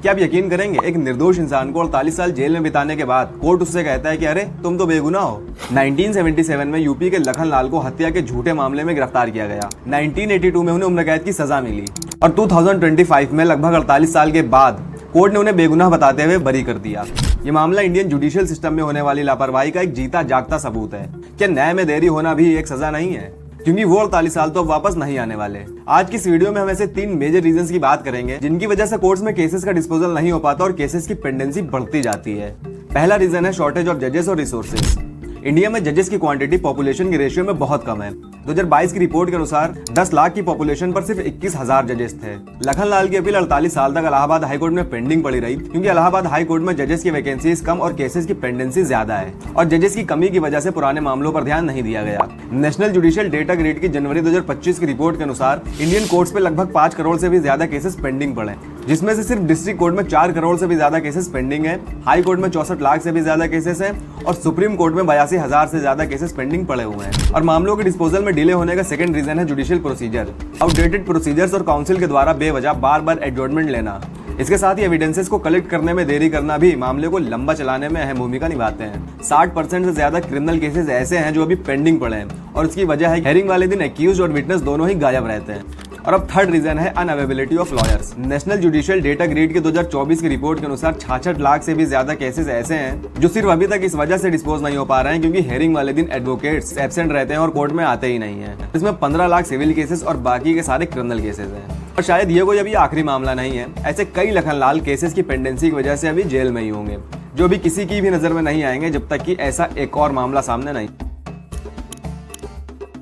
क्या आप यकीन करेंगे, एक निर्दोष इंसान को 48 साल जेल में बिताने के बाद कोर्ट उससे कहता है कि अरे तुम तो बेगुनाह हो। 1977 में यूपी के लखन लाल को हत्या के झूठे मामले में गिरफ्तार किया गया। 1982 में उन्हें उम्र कैद की सजा मिली और 2025 में लगभग 48 साल के बाद कोर्ट ने उन्हें बेगुनाह बताते हुए बरी कर दिया। ये मामला इंडियन जुडिशियल सिस्टम में होने वाली लापरवाही का एक जीता जागता सबूत है। क्या न्याय में देरी होना भी एक सजा नहीं है? क्योंकि वो 48 साल तो अब वापस नहीं आने वाले। आज की इस वीडियो में हम ऐसे 3 मेजर रीजंस की बात करेंगे जिनकी वजह से कोर्ट्स में केसेस का डिस्पोजल नहीं हो पाता और केसेस की पेंडेंसी बढ़ती जाती है। पहला रीजन है शॉर्टेज ऑफ जजेस और रिसोर्सेज। इंडिया में जजेस की क्वांटिटी पॉपुलेशन के रेशियो में बहुत कम है। 2022 की रिपोर्ट के अनुसार 10 लाख की पॉपुलेशन पर सिर्फ 21,000 जजेस थे। लखन लाल की अपील 48 साल तक इलाहाबाद हाईकोर्ट में पेंडिंग पड़ी रही क्योंकि इलाहाबाद हाईकोर्ट में जजेस की वैकेंसीज कम और केसेस की पेंडेंसी ज्यादा है और जजेस की कमी की वजह से पुराने मामलों पर ध्यान नहीं दिया गया। नेशनल जुडिशियल डेटा ग्रेड की जनवरी 2025 की रिपोर्ट के अनुसार इंडियन कोर्ट्स पे लगभग 5 करोड़ से भी ज्यादा केसेस पेंडिंग पड़े, जिसमें से सिर्फ डिस्ट्रिक्ट कोर्ट में 4 करोड़ से भी ज्यादा केसेस पेंडिंग है, हाई कोर्ट में 64 लाख से भी ज्यादा केसेस हैं और सुप्रीम कोर्ट में 82,000 से ज्यादा केसेस पेंडिंग पड़े हुए हैं। और मामलों के डिस्पोजल में डिले होने का सेकंड रीजन है जुडिशियल प्रोसीजर। आउटडेटेड प्रोसीजर्स और काउंसिल के द्वारा बेवजह बार बार एडजॉर्नमेंट लेना, इसके साथ ही एविडेंसेस को कलेक्ट करने में देरी करना भी मामले को लंबा चलाने में अहम भूमिका निभाते हैं। 60% से ज्यादा क्रिमिनल केसेस ऐसे हैं जो अभी पेंडिंग पड़े हैं और इसकी वजह है हेयरिंग वाले दिन एक्यूज्ड और विटनेस दोनों ही गायब रहते हैं। और अब थर्ड रीजन है unavailability of lawyers. National judicial data grade के 2024 की रिपोर्ट के अनुसार 66 लाख से भी ज्यादा केसेस ऐसे हैं जो सिर्फ अभी तक इस वजह से डिस्पोज नहीं हो पा रहे हैं क्योंकि हेयरिंग वाले दिन एडवोकेट्स एब्सेंट रहते हैं और कोर्ट में आते ही नहीं है। इसमें 15 लाख सिविल केसेस और बाकी के सारे क्रिमिनल केसेस हैं। और शायद ये कोई अभी आखिरी मामला नहीं है, ऐसे कई लखन लाल केसेस की पेंडेंसी की वजह से अभी जेल में ही होंगे जो भी किसी की भी नजर में नहीं आएंगे जब तक कि ऐसा एक और मामला सामने नहीं